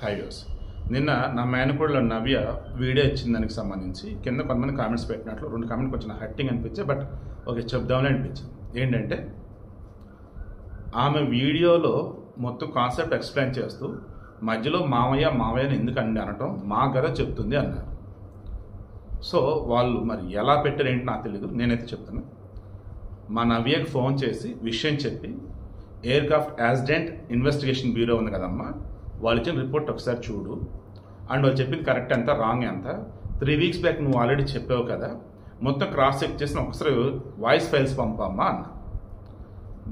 Highways నిన్న నా మేనకోడలో నవ్య video ఇచ్చిన దానికి సంబంధించి కింద కొంతమంది కామెంట్స్ పెట్టినట్లు 2 కామెంట్ కొంచెం హర్టింగ్ అనిపించాయి. బట్ ఓకే చెప్దామని అనిపించింది. ఏంటంటే ఆమె వీడియోలో మొత్తం కాన్సెప్ట్ ఎక్స్ప్లెయిన్ చేస్తూ మధ్యలో మావయ్యని ఎందుకు అనటం మా కదా చెప్తుంది అన్నారు. సో వాళ్ళు మరి ఎలా పెట్టారు ఏంటి నాకు తెలియదు. నేనైతే చెప్తాను. మా నవ్యకి ఫోన్ చేసి విషయం చెప్పి air craft accident investigation bureau ఉంది కదమ్మా, వాళ్ళు ఇచ్చిన రిపోర్ట్ ఒకసారి చూడు అండ్ వాళ్ళు చెప్పింది కరెక్ట్ ఎంత రాంగ్ ఎంత 3 వీక్స్ బ్యాక్ నువ్వు ఆల్రెడీ చెప్పావు కదా, మొత్తం క్రాస్ చెక్ చేసిన ఒకసారి వాయిస్ ఫైల్స్ పంపమ్మా అన్న.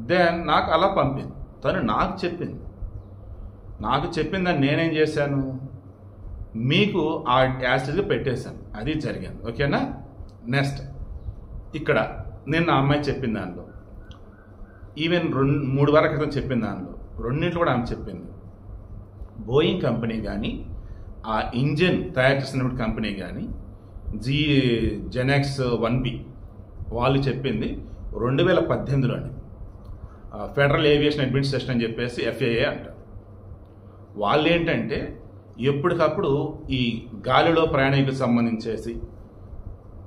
దెన్ నాకు అలా పంపింది. తను నాకు చెప్పిందని నేనేం చేశాను, మీకు ఆ యాసిడ్గా పెట్టేశాను. అది జరిగింది. ఓకేనా. నెక్స్ట్ ఇక్కడ నేను ఆ అమ్మాయి చెప్పిన దానిలో ఈవెన్ 3 వారాల క్రితం చెప్పిన దానిలో రెండింటిలో కూడా ఆమె చెప్పింది. బోయింగ్ కంపెనీ కానీ ఆ ఇంజిన్ తయారు చేసినప్పుడు కంపెనీ కానీ జెనెక్స్ 1B వాళ్ళు చెప్పింది 2018లోని ఫెడరల్ ఏవియేషన్ అడ్మినిస్ట్రేషన్ అని చెప్పేసి FAA అంటారు. వాళ్ళు ఏంటంటే ఎప్పటికప్పుడు ఈ గాలిలో ప్రయాణికులకు సంబంధించేసి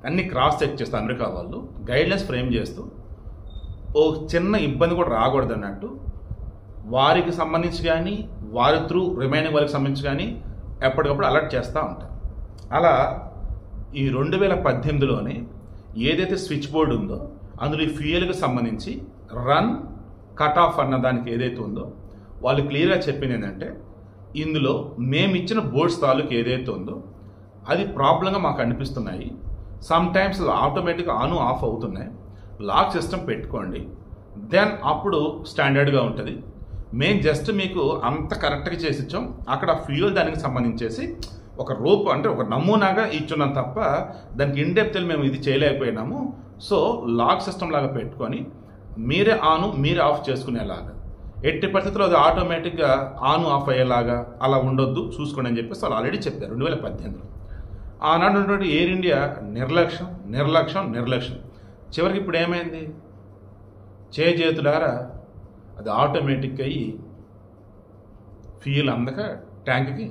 అన్ని క్రాస్ చెక్ చేస్తూ అమెరికా వాళ్ళు గైడ్లైన్స్ ఫ్రేమ్ చేస్తూ ఓ చిన్న ఇబ్బంది కూడా రాకూడదు అన్నట్టు వారికి సంబంధించి కానీ వారి త్రూ రిమైనింగ్ వాళ్ళకి సంబంధించి కానీ ఎప్పటికప్పుడు అలర్ట్ చేస్తూ ఉంటారు. అలా ఈ 2018లోనే ఏదైతే స్విచ్ బోర్డు ఉందో అందులో ఈ ఫ్యూయల్కి సంబంధించి రన్ కట్ ఆఫ్ అన్న దానికి ఏదైతే ఉందో వాళ్ళు క్లియర్గా చెప్పింది ఏంటంటే ఇందులో మేమిచ్చిన బోర్డ్స్ తాలూకు ఏదైతే ఉందో అది ప్రాబ్లంగా మాకు అనిపిస్తున్నాయి. సమ్ టైమ్స్ ఆటోమేటిక్గా ఆన్ ఆఫ్ అవుతున్నాయి. లాక్ సిస్టమ్ పెట్టుకోండి, దెన్ అప్పుడు స్టాండర్డ్గా ఉంటుంది. మేము జస్ట్ మీకు అంత కరెక్ట్గా చేసి ఇచ్చాం. అక్కడ ఫ్యూయల్ దానికి సంబంధించేసి ఒక రూప్ అంటే ఒక నమూనాగా ఇచ్చున్నాం తప్ప దానికి ఇన్డెప్త్ మేము ఇది చేయలేకపోయినాము. సో లాక్ సిస్టమ్ లాగా పెట్టుకొని మీరే ఆన్ మీరే ఆఫ్ చేసుకునేలాగా, ఎట్టి పరిస్థితుల్లో అది ఆటోమేటిక్గా ఆన్ ఆఫ్ అయ్యేలాగా అలా ఉండొద్దు చూసుకోండి అని చెప్పేసి వాళ్ళు ఆల్రెడీ చెప్పారు 2018లో. ఆనాడు ఉన్నటువంటి ఎయిర్ ఇండియా నిర్లక్ష్యం చివరికి ఇప్పుడు ఏమైంది, చేతులారా అది ఆటోమేటిక్ అయ్యి ఫ్యూయల్ అందక ట్యాంక్కి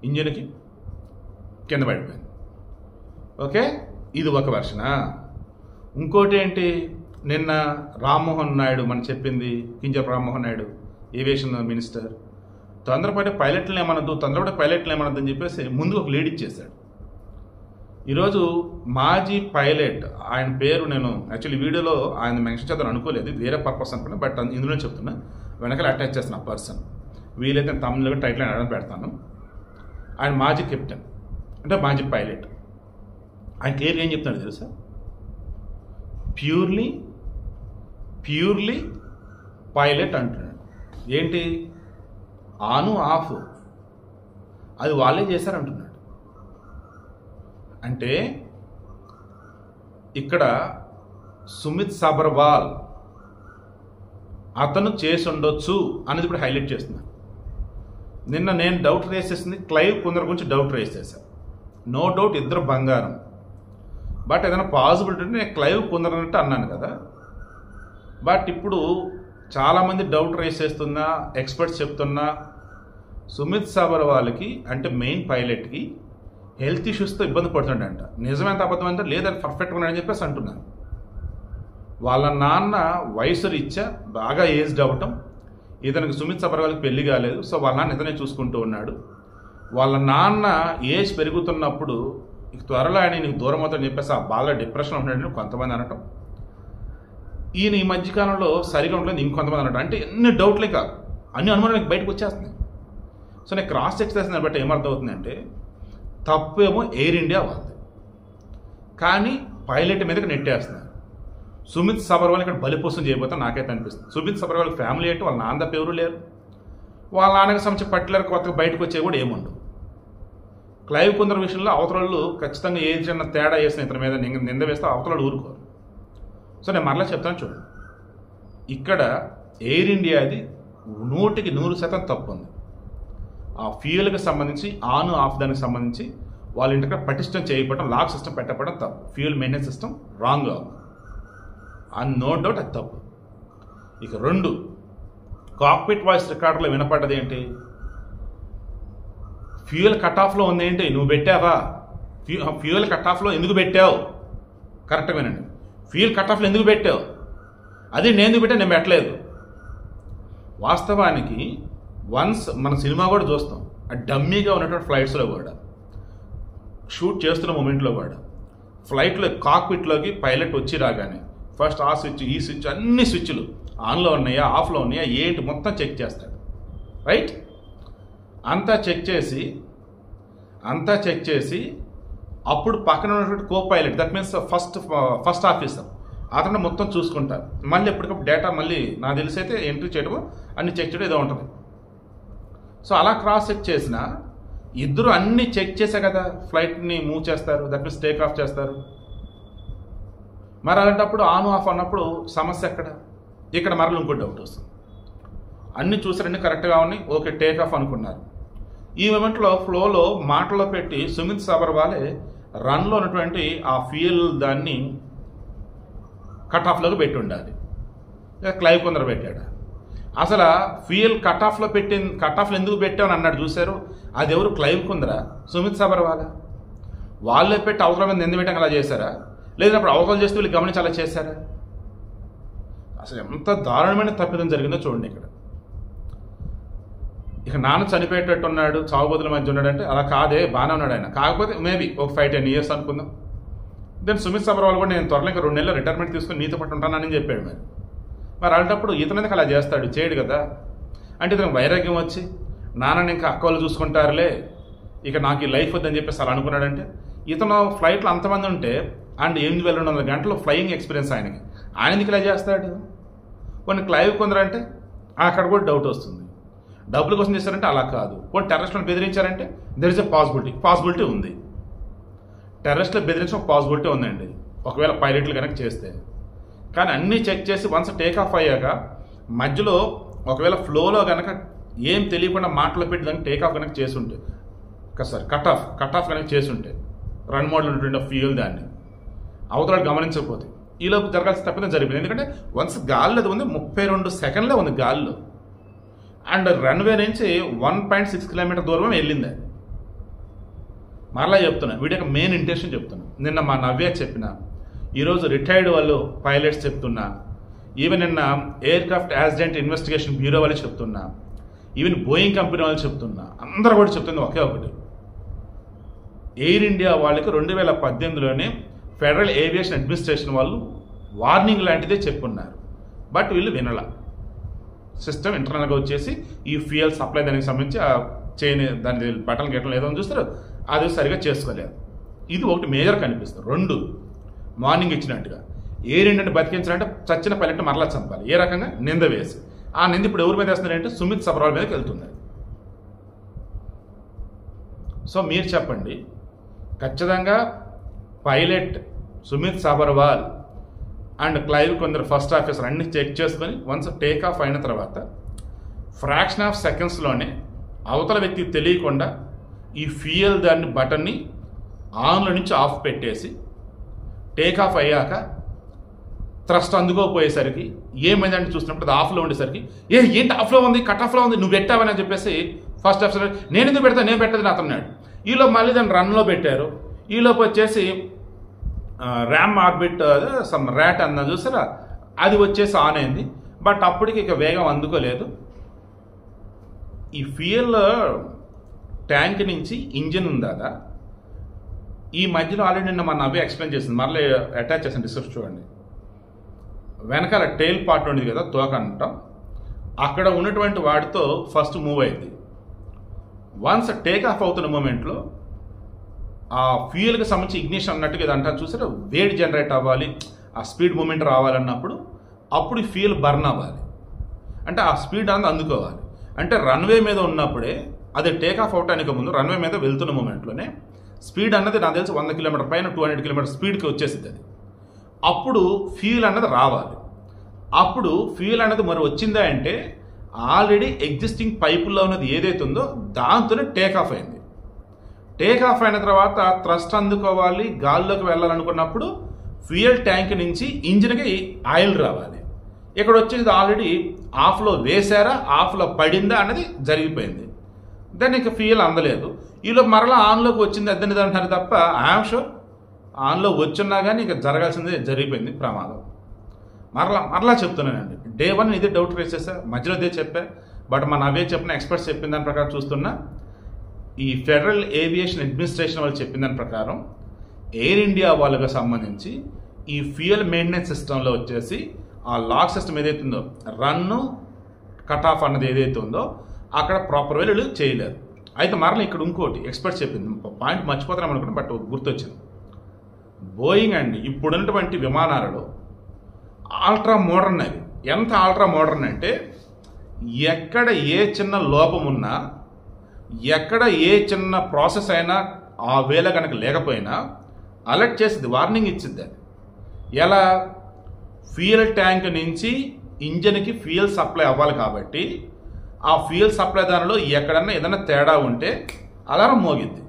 ఇంజిన్కి కింద పడిపోయింది. ఓకే, ఇది ఒక వెర్షనా. ఇంకోటి ఏంటి, నిన్న రామ్మోహన్ నాయుడు మనం చెప్పింది, కింజరాపు రామ్మోహన్ నాయుడు ఏవియేషన్ మినిస్టర్, తొందరపాటు పైలట్లను ఏమనద్దు అని చెప్పేసి ముందు ఒక లీడ్ ఇచ్చేశాడు. ఈరోజు మాజీ పైలట్ ఆయన పేరు నేను యాక్చువల్లీ వీడియోలో ఆయన మెన్షన్ చేద్దాం అనుకోలేదు, వేరే పర్పస్ అనుకున్నా. బట్ ఇందులో చెప్తున్నా, వెనకాల అటాచ్ చేస్తున్న పర్సన్ వీలైతే తమిళలో టైటిల్ అడగడం పెడతాను. ఆయన మాజీ కెప్టెన్ అంటే మాజీ పైలట్. ఆయన క్లియర్గా ఏం చెప్తాడు తెలుసా, ప్యూర్లీ పైలట్ అంటున్నాడు. ఏంటి ఆన్ ఆఫ్ అది వాళ్ళే చేశారంటున్నాడు. అంటే ఇక్కడ సుమిత్ సబర్వాల్ అతను చేసి ఉండొచ్చు అనేది ఇప్పుడు హైలైట్ చేస్తున్నాను. నిన్న నేను డౌట్ రేస్ చేసింది క్లైవ్ కుందర్ గురించి డౌట్ రేస్ చేశాను. నో డౌట్ ఇద్దరు బంగారం. బట్ ఏదైనా పాసిబిలిటీ ఉంటే నేను క్లైవ్ కుందర్ అంటే అన్నాను కదా. బట్ ఇప్పుడు చాలామంది డౌట్ రేస్ చేస్తున్నా, ఎక్స్పర్ట్స్ చెప్తున్నా సుమిత్ సబర్వాల్కి అంటే మెయిన్ పైలట్కి హెల్త్ ఇష్యూస్తో ఇబ్బంది పడుతుండంట. నిజమేంత అబద్ధం అంటే లేదా పర్ఫెక్ట్గా ఉన్నాడని చెప్పేసి అంటున్నాను. వాళ్ళ నాన్న వయసు రీత్యా బాగా ఏజ్డ్ అవ్వటం, ఇతనికి సుమిత్ సబర్వాల్కి పెళ్లి కాలేదు. సో వాళ్ళ నాన్న ఇతనే చూసుకుంటూ ఉన్నాడు. వాళ్ళ నాన్న ఏజ్ పెరుగుతున్నప్పుడు త్వరలో ఆయన నీకు దూరం అవుతాడని చెప్పేసి ఆ బాగా డిప్రెషన్ ఉన్నాడని కొంతమంది అనటం, ఈయన ఈ మధ్యకాలంలో సరిగా ఉండలేదు ఇంకొంతమంది అనటం. అంటే ఎన్ని డౌట్లే కాదు, అన్ని అనుమానాలు బయటకు వచ్చేస్తున్నాయి. సో నేను క్రాస్ చెక్ చేసిన బట్టి ఏమర్థం అవుతుందంటే తప్పు ఏమో ఎయిర్ ఇండియా వాళ్ళది, కానీ పైలట్ మీదకి నెట్టేస్తున్నారు. సుమిత్ సబర్వాల్ ఇక్కడ బలిపోసం చేయబోతే నాకైతే అనిపిస్తుంది. సుమిత్ సబర్వాల్ ఫ్యామిలీ ఏంటి, వాళ్ళ నాన్న పేరు లేరు, వాళ్ళ నాన్నకి సంబంధించి పర్టికులర్ కొత్తగా బయటకు వచ్చేవి కూడా ఏముండవు. క్లైవ్ కుందర్ విషయంలో అవతల ఖచ్చితంగా ఏ చిన్న తేడా వేసిన ఇతని మీద నింద వేస్తే అవతల ఊరుకోరు. సో నేను మరలా చెప్తాను చూడండి, ఇక్కడ ఎయిర్ ఇండియాది 100% తప్పు ఉంది. ఆ ఫ్యూయల్కి సంబంధించి ఆన్ ఆఫ్ దానికి సంబంధించి వాళ్ళ ఇంటికి పటిష్టం చేయకపోవడం, లాక్ సిస్టమ్ పెట్టకపోవడం తప్పు. ఫ్యూయల్ మెయింటెనెన్స్ సిస్టమ్ రాంగ్గా ఉంది, అండ్ నో డౌట్ అది తప్పు. ఇక 2 కాక్పిట్ వాయిస్ రికార్డులో వినపడ్డది ఏంటి, ఫ్యూయల్ కట్ ఆఫ్లో ఉంది ఏంటి, నువ్వు పెట్టావా? ఫ్యూయల్ కట్ ఆఫ్లో ఎందుకు పెట్టావు? కరెక్ట్గా వినండి, ఫ్యూయల్ కట్ ఆఫ్లో ఎందుకు పెట్టావు? అది నేను ఎందుకు పెట్టా, నేను పెట్టలేదు. వాస్తవానికి వన్స్ మన సినిమా కూడా చూస్తాం, ఆ డమ్మీగా ఉన్నటువంటి ఫ్లైట్స్లో కూడా షూట్ చేస్తున్న మూమెంట్లో కూడా ఫ్లైట్లో కాక్పిట్లోకి పైలట్ వచ్చి రాగానే ఫస్ట్ ఆ స్విచ్ ఈ స్విచ్ అన్ని స్విచ్లు ఆన్లో ఉన్నాయా ఆఫ్లో ఉన్నాయా ఏంటి మొత్తం చెక్ చేస్తాడు, రైట్? అంతా చెక్ చేసి అప్పుడు పక్కన ఉన్నటువంటి co pilot, that means first officer, అతను మొత్తం చూసుకుంటారు. మళ్ళీ ఎప్పటికప్పుడు డేటా మళ్ళీ నాకు తెలిసి అయితే ఎంట్రీ చేయడము అన్ని చెక్ చేయడం ఏదో ఉంటుంది. సో అలా క్రాస్ చెక్ చేసిన ఇద్దరు అన్ని చెక్ చేసే కదా ఫ్లైట్ని మూవ్ చేస్తారు, దట్ మీన్స్ టేక్ ఆఫ్ చేస్తారు. మరి అలాంటప్పుడు ఆన్ ఆఫ్ అన్నప్పుడు సమస్య ఎక్కడ? ఇక్కడ మరలు ఇంకో డౌట్ వస్తుంది. అన్ని చూసారన్నీ కరెక్ట్గా ఉన్నాయి, ఓకే టేక్ ఆఫ్ అనుకున్నారు. ఈ మూమెంట్లో ఫ్లోలో మాటలో పెట్టి సుమిత్ సబర్వాలే రన్లో ఉన్నటువంటి ఆ ఫ్యూయల్ దాన్ని కట్ ఆఫ్లోకి పెట్టి ఉండాలి, క్లైవ్ కొందరు పెట్టాడు. అసలు ఫ్యూయల్ కట్ ఆఫ్లో ఎందుకు పెట్టామని అన్నాడు చూశారు, అది ఎవరు? క్లైవ్ కొందరా, సుమిత్ సబర్వాలా? వాళ్ళే పెట్టి అవసరం మీద ఎందుకు పెట్టాక అలా చేశారా, లేదన్నప్పుడు అవసరం చేస్తే వీళ్ళు గమనించి అలా చేశారా? అసలు ఎంత దారుణమైన తప్పిదం జరిగిందో చూడండి. ఇక నాన్న చనిపోయేటట్టు ఉన్నాడు, చావుబోతుల మధ్య ఉన్నాడంటే అలా కాదే, బాగానే ఉన్నాడు ఆయన. కాకపోతే మేబీ ఒక 5-10 years అనుకుందాం. దెన్ సుమిత్ సబర్వాల్ కూడా నేను త్వరలో 2 నెలలు రిటైర్మెంట్ తీసుకుని నీతో పాటు ఉంటానని చెప్పాడు. మరి అలాంటప్పుడు ఇతను ఎందుకు అలా చేస్తాడు? చేయడు కదా. అంటే ఇతను వైరాగ్యం వచ్చి నాన్నని ఇంకా అక్క వాళ్ళు చూసుకుంటారులే, ఇక నాకు ఈ లైఫ్ వద్దని చెప్పేసి అలా అనుకున్నాడంటే, ఇతను ఫ్లైట్లో అంతమంది ఉంటే అండ్ 8,200 గంటలు ఫ్లయింగ్ ఎక్స్పీరియన్స్ ఆయనకి, ఆయనకి ఇలా చేస్తాడు. కొన్ని క్లైవ్ కొందరంటే అక్కడ కూడా డౌట్ వస్తుంది. డబ్బుల కోసం చేశారంటే అలా కాదు. కొన్ని టెర్రరిస్టులను బెదిరించారంటే దెర్ ఇస్ ఎ పాసిబిలిటీ ఉంది. టెర్రరిస్టులు బెదిరించిన ఒక పాసిబిలిటీ ఉందండి, ఒకవేళ పైలట్లు కనుక చేస్తే. కానీ అన్నీ చెక్ చేసి వన్స్ టేక్ ఆఫ్ అయ్యాక మధ్యలో ఒకవేళ ఫ్లోలో కనుక ఏం తెలియకుండా మాటలు పెట్టి దానికి టేక్ ఆఫ్ కనుక చేసి ఉంటే, సారీ కట్ ఆఫ్ కనుక చేసి ఉంటే రన్ మోడ్లో ఉన్నటువంటి ఫ్యూయల్ దాన్ని అవతల గమనించకపోతే ఈలోపు జరగాల్సిన తప్పిదం జరిగింది. ఎందుకంటే వన్స్ గాల్లో అది ఉంది, 32 సెకండ్లే ఉంది గాల్లో, అండ్ రన్వే నుంచి 1.6 కిలోమీటర్ దూరం వెళ్ళింది. మరలా చెప్తున్నా, వీడి యొక్క మెయిన్ ఇంటెన్షన్ చెప్తున్నా. నిన్న మా నవ్య చెప్పిన, ఈరోజు రిటైర్డ్ వాళ్ళు పైలట్స్ చెప్తున్నా, ఈవెన్ నిన్న ఎయిర్క్రాఫ్ట్ యాక్సిడెంట్ ఇన్వెస్టిగేషన్ బ్యూరో వాళ్ళు చెప్తున్నా, ఈవెన్ బోయింగ్ కంపెనీ వాళ్ళు చెప్తున్నా, అందరూ కూడా చెప్తుంది ఒకే ఒకటి. ఎయిర్ ఇండియా వాళ్ళకి 2018లోనే ఫెడరల్ ఏవియేషన్ అడ్మినిస్ట్రేషన్ వాళ్ళు వార్నింగ్ లాంటిదే చెప్పున్నారు. బట్ వీళ్ళు వినల. సిస్టమ్ ఇంటర్నల్గా వచ్చేసి ఈ ఫ్యూయల్ సప్లై దానికి సంబంధించి ఆ చైన్ దాని బటన్ గెటలు ఏదో చూస్తారు, అది సరిగా చేసుకోలేదు. ఇది ఒకటి మేజర్ కనిపిస్తుంది. 2 మార్నింగ్ ఇచ్చినట్టుగా ఎయిర్ ఇండియాని బతికించాలంటే చచ్చిన పైలట్ మరలా చంపాలి. ఏ రకంగా? నింద వేసి. ఆ నింద ఇప్పుడు ఎవరి మీద వేస్తున్నారంటే సుమిత్ సబర్వాల్ మీదకి వెళ్తుంది. సో మీరు చెప్పండి, ఖచ్చితంగా pilot Sumit Sabharwal and Clive కొందరు ఫస్ట్ ఆఫీసర్ అన్ని చెక్ చేసుకొని వన్స్ టేక్ ఆఫ్ అయిన తర్వాత ఫ్రాక్షన్ ఆఫ్ సెకండ్స్లోనే అవతల వ్యక్తికి తెలియకుండా ఈ ఫ్యూయల్ దాన్ని బటన్ని ఆన్లో నుంచి ఆఫ్ పెట్టేసి టేక్ ఆఫ్ అయ్యాక థ్రస్ట్ అందుకోపోయేసరికి ఏమైందంటే చూసినప్పుడు అది ఆఫ్లో ఉండేసరికి ఏంటి ఆఫ్లో ఉంది, కట్ ఆఫ్లో ఉంది, నువ్వు పెట్టావని చెప్పేసి ఫస్ట్ ఆఫీసర్ నేను ఎందుకు పెడతా, నేను పెట్టదు నాతో అన్నాడు. ఈలోపు మళ్ళీ దాన్ని రన్లో పెట్టారు. ఈలోపు వచ్చేసి ర్యామ్ ఆర్బిట్ సమ్ ర్యాట్ అన్న చూసారా, అది వచ్చేసి ఆన్ అయింది. బట్ అప్పటికి ఇక వేగం అందుకోలేదు. ఈ ఫ్యూయల్ ట్యాంక్ నుంచి ఇంజిన్ ఉందా, ఈ మధ్యలో ఆల్రెడీ నిన్న మన నవ్వే ఎక్స్ప్లెయిన్ చేసింది, మరలా అటాచ్ చేసిన రిసెప్ట్ చూడండి. వెనకాల టైల్ పార్ట్ ఉండేది కదా, తోక అంటాం, అక్కడ ఉన్నటువంటి వాటితో ఫస్ట్ మూవ్ అయింది. వన్స్ టేక్ ఆఫ్ అవుతున్న మూమెంట్లో ఆ ఫ్యూయల్కి సంబంధించి ఇగ్నిషన్ అన్నట్టుగా ఇది అంటారు చూసారా, వేడి జనరేట్ అవ్వాలి, ఆ స్పీడ్ మూమెంట్ రావాలన్నప్పుడు అప్పుడు ఈ ఫ్యూయల్ బర్న్ అవ్వాలి. అంటే ఆ స్పీడ్ అనేది అందుకోవాలి. అంటే రన్వే మీద ఉన్నప్పుడే అది టేక్ ఆఫ్ అవటానికి ముందు రన్వే మీద వెళ్తున్న మూమెంట్లోనే స్పీడ్ అన్నది నాకు తెలిసి 100 కిలోమీటర్ పైన 200 కిలోమీటర్ స్పీడ్కి వచ్చేసింది. అది అప్పుడు ఫ్యూయల్ అన్నది రావాలి. అప్పుడు ఫ్యూయల్ అన్నది మరి వచ్చిందా అంటే ఆల్రెడీ ఎగ్జిస్టింగ్ పైపుల్లో ఉన్నది ఏదైతే ఉందో దాంతోనే టేక్ ఆఫ్ అయింది. టేక్ ఆఫ్ అయిన తర్వాత థ్రస్ట్ అందుకోవాలి, గాల్లోకి వెళ్ళాలనుకున్నప్పుడు ఫ్యూయల్ ట్యాంక్ నుంచి ఇంజిన్కి ఆయిల్ రావాలి. ఇక్కడ వచ్చేది ఆల్రెడీ ఆఫ్లో వేశారా, ఆఫ్లో పడిందా అన్నది జరిగిపోయింది. దాన్ని ఇక ఫ్యూయల్ అందలేదు. ఈలో మరలా ఆన్లోకి వచ్చింది అద్దెనిది అంటున్నారు తప్ప ఐఎమ్ షూర్ ఆన్లో వచ్చిన్నా కానీ ఇక జరగాల్సిందే జరిగిపోయింది ప్రమాదం. మరలా చెప్తున్నానండి, డే 1 ఇదే డౌట్ రేస్ చేశా, మధ్యలో ఇదే చెప్పా. బట్ మన అవే చెప్పిన ఎక్స్పర్ట్స్ చెప్పిన దాని ప్రకారం చూస్తున్నా, ఈ ఫెడరల్ ఏవియేషన్ అడ్మినిస్ట్రేషన్ వాళ్ళు చెప్పిన దాని ప్రకారం ఎయిర్ ఇండియా వాళ్ళకి సంబంధించి ఈ ఫ్యూయల్ మెయింటెనెన్స్ సిస్టంలో వచ్చేసి ఆ లాక్ సిస్టమ్ ఏదైతే ఉందో, రన్ను కట్ ఆఫ్ అన్నది ఏదైతే ఉందో అక్కడ ప్రాపర్ వేలు చేయలేరు. అయితే మరలా ఇక్కడ ఇంకోటి ఎక్స్పర్ట్స్ చెప్పింది, పాయింట్ మర్చిపోతాం అనుకుంటే బట్ గుర్తొచ్చింది. బోయింగ్ అండి ఇప్పుడున్నటువంటి విమానాలలో అల్ట్రా మోడర్న్ అవి. ఎంత అల్ట్రా మోడర్న్ అంటే ఎక్కడ ఏ చిన్న లోపం ఉన్నా, ఎక్కడ ఏ చిన్న ప్రాసెస్ అయినా ఆ వేళ కనుక లేకపోయినా అలర్ట్ చేసిద్ది, వార్నింగ్ ఇచ్చిద్ది. అది ఎలా? ఫ్యూయల్ ట్యాంక్ నుంచి ఇంజన్కి ఫ్యూయల్ సప్లై అవ్వాలి కాబట్టి ఆ ఫ్యూయల్ సప్లై దానిలో ఎక్కడన్నా ఏదైనా తేడా ఉంటే అలారం మోగిద్ది.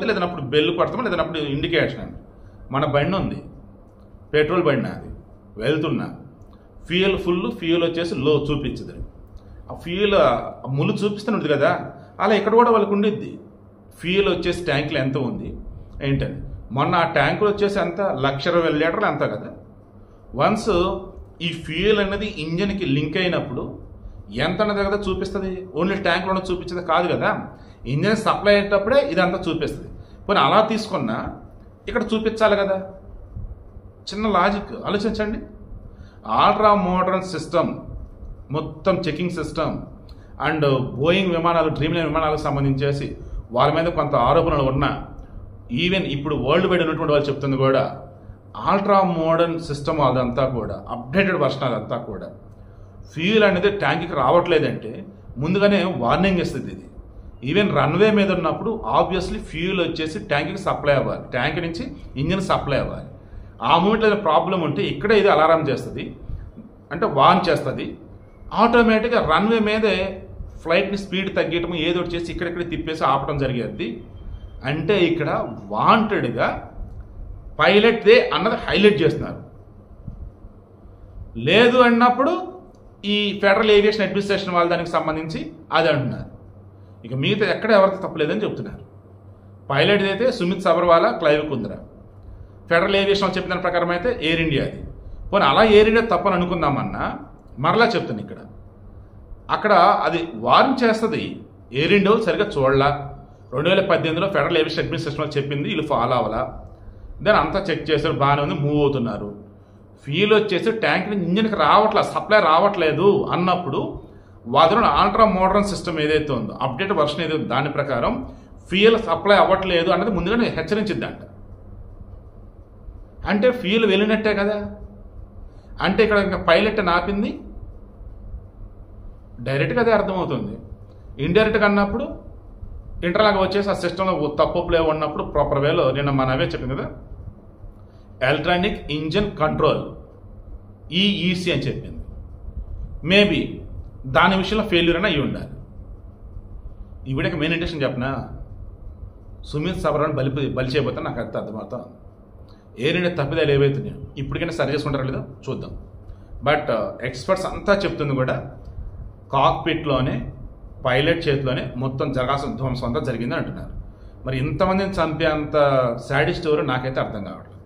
లేదన్నప్పుడు బెల్ కొడతాం, లేదన్నప్పుడు ఇండికేషన్ అండి. మన బండి ఉంది, పెట్రోల్ బండి, అది వెళ్తున్నా ఫ్యూయల్ ఫుల్, ఫ్యూయల్ వచ్చేసి లో చూపించదు. ఆ ఫ్యూయల్ ముళ్ళు చూపిస్తూనే కదా, అలా ఇక్కడ కూడా వాళ్ళకు ఉండిద్ది. ఫ్యూయల్ వచ్చేసి ట్యాంకులో ఎంత ఉంది ఏంటని. మొన్న ఆ ట్యాంకులు వచ్చేసి ఎంత 1,20,000 లీటర్లు అంతా కదా. వన్స్ ఈ ఫ్యూయల్ అనేది ఇంజన్కి లింక్ అయినప్పుడు ఎంత అన్నది కదా చూపిస్తుంది. ఓన్లీ ట్యాంక్లోనే చూపించేది కాదు కదా, ఇంజన్ సప్లై అయ్యేటప్పుడే ఇదంతా చూపిస్తుంది. పోనీ అలా తీసుకున్నా ఇక్కడ చూపించాలి కదా. చిన్న లాజిక్ ఆలోచించండి. అల్ట్రా మోడర్న్ సిస్టమ్, మొత్తం చెకింగ్ సిస్టమ్ అండ్ బోయింగ్ విమానాలు, డ్రీమ్లైన్ విమానాలకు సంబంధించేసి వాళ్ళ మీద కొంత ఆరోపణలు ఉన్నా, ఈవెన్ ఇప్పుడు వరల్డ్ వైడ్ ఉన్నటువంటి వాళ్ళు చెప్తుంది కూడా అల్ట్రా మోడర్న్ సిస్టమ్ అదంతా కూడా అప్డేటెడ్ వర్షన్ అదంతా కూడా ఫ్యూయల్ అనేది ట్యాంక్కి రావట్లేదంటే ముందుగానే వార్నింగ్ ఇస్తుంది. ఇది ఈవెన్ రన్వే మీద ఉన్నప్పుడు ఆబ్వియస్లీ ఫ్యూయల్ వచ్చేసి ట్యాంక్కి సప్లై అవ్వాలి, ట్యాంక్ నుంచి ఇంజిన్ సప్లై అవ్వాలి. ఆ మూమెంట్లో ఏదైనా ప్రాబ్లం ఉంటే ఇక్కడే ఇది అలారం చేస్తుంది, అంటే వార్న్ చేస్తుంది. ఆటోమేటిక్గా రన్వే మీదే ఫ్లైట్ని స్పీడ్ తగ్గటం ఏదో ఒకటి చేసి ఇక్కడిక్కడ తిప్పేసి ఆపడం జరిగేది. అంటే ఇక్కడ వాంటెడ్గా పైలట్ దే అన్నది హైలైట్ చేస్తున్నారు. లేదు అన్నప్పుడు ఈ ఫెడరల్ ఏవియేషన్ అడ్మినిస్ట్రేషన్ వాళ్ళ దానికి సంబంధించి అది అంటున్నారు. ఇక మిగతా ఎక్కడ ఎవరికి తప్పలేదని చెప్తున్నారు. పైలట్ అయితే Sumit Sabharwal, Clive Kundra. Federal aviation చెప్పిన దాని ప్రకారం అయితే ఎయిర్ ఇండియాది. పోనీ అలా ఎయిర్ ఇండియా తప్పని అనుకుందామన్నా మరలా చెప్తాను, ఇక్కడ అక్కడ అది వార్న్ చేస్తుంది. ఎయిర్ ఇండియా సరిగ్గా చూడలా. 2018లో ఫెడరల్ ఏవియేషన్ అడ్మినిస్ట్రేషన్ చెప్పింది, వీళ్ళు ఫాలో అవ్వాలా. దాన్ని అంతా చెక్ చేశారు, బాగానే ఉంది, మూవ్ అవుతున్నారు. ఫ్యూయల్ వచ్చేసి ట్యాంక్ నుంచి ఇంజిన్కి రావట్లేదు, సప్లై రావట్లేదు అన్నప్పుడు వాళ్ళ అల్ట్రా మోడర్న్ సిస్టమ్ ఏదైతే ఉందో, అప్డేట్ వర్షన్ ఏదైతే దాని ప్రకారం ఫ్యూయల్ సప్లై అవ్వట్లేదు అన్నది ముందుగానే హెచ్చరించిద్దంట. అంటే ఫ్యూయల్ వెళ్ళినట్టే కదా. అంటే ఇక్కడ ఇంకా పైలట్ నాపింది డైరెక్ట్గా అదే అర్థమవుతుంది. ఇండైరెక్ట్గా అన్నప్పుడు ఇంటర్లాగా వచ్చేసి ఆ సిస్టంలో తప్పులే ఉన్నప్పుడు ప్రాపర్ వేలో నిన్న మన అవే చెప్పింది కదా, ఎలక్ట్రానిక్ ఇంజిన్ కంట్రోల్ ఈఈసి అని చెప్పింది. మేబీ దాని విషయంలో ఫెయిల్యూర్ అని అయి ఉండాలి. ఈ వీడియోకి మెయిన్ ఇంటెన్షన్ చెప్పనా, సుమిత్ సబర్వాల్ బలి చేయబోతే నాకు అంత అర్థమవుతా. ఎయిర్ ఇండియా తప్పిదాలు ఏవైతున్నాయో ఇప్పటికైనా సరి చేసుకుంటారో లేదో చూద్దాం. బట్ ఎక్స్పర్ట్స్ అంతా చెప్తుంది కూడా కాక్పిట్లోనే పైలట్ చేతిలోనే మొత్తం జరగాల్సిన ధ్వంసం అంతా జరిగిందని అంటున్నారు. మరి ఇంతమందిని చంపే అంత సాడిస్ట్ ఎవరో నాకైతే అర్థం కావట్లేదు.